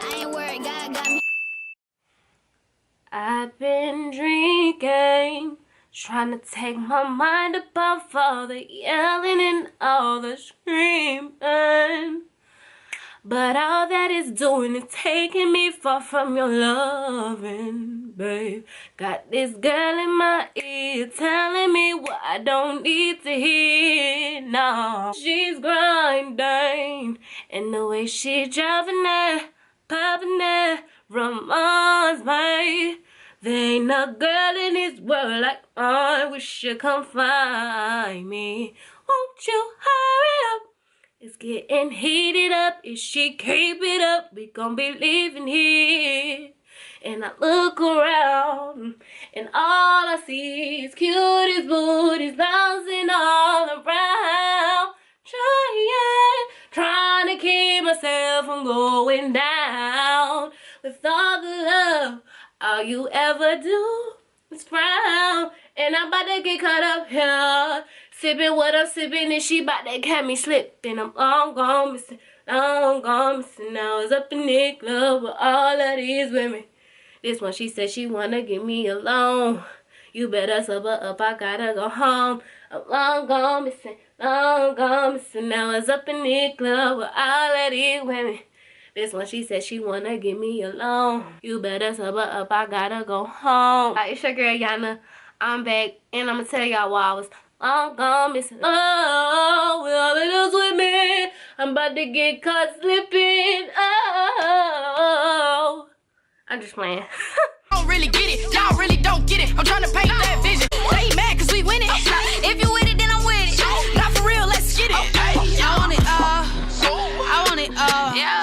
I ain't worried, God got me. I've been drinking, trying to take my mind above all the yelling and all the screaming. But all that is doing is taking me far from your loving, babe. Got this girl in my ear telling me what I don't need to hear. No, she's grinding, and the way she driving that, popping that, reminds me there ain't no girl in this world like I wish you come find me. Won't you hurry up? It's getting heated up. If she keep it up, we gon' be leaving here. And I look around, and all I see is cutest booties bouncing all around. Trying to keep myself from going down. With all the love, all you ever do is frown. And I'm about to get caught up here, sipping what I'm sipping, and she bout to catch me slipping. I'm long gone missing, long gone missing. Now it's up in the club with all of these women. This one, she said she wanna get me alone. You better sober up, I gotta go home. I'm long gone missing, long gone missing. Now it's up in the club with all of these women. This one, she said she wanna get me alone. You better sober up, I gotta go home. Hi, it's your girl Yana. I'm back, and I'ma tell y'all why I was long gone missing. Oh, with all of those with me, I'm about to get caught slipping. Oh, I'm just playing. Don't really get it, y'all really don't get it. I'm trying to paint that vision. They ain't mad cause we win it. If you with it, then I'm with it. Not for real, let's get it. I want it, yeah.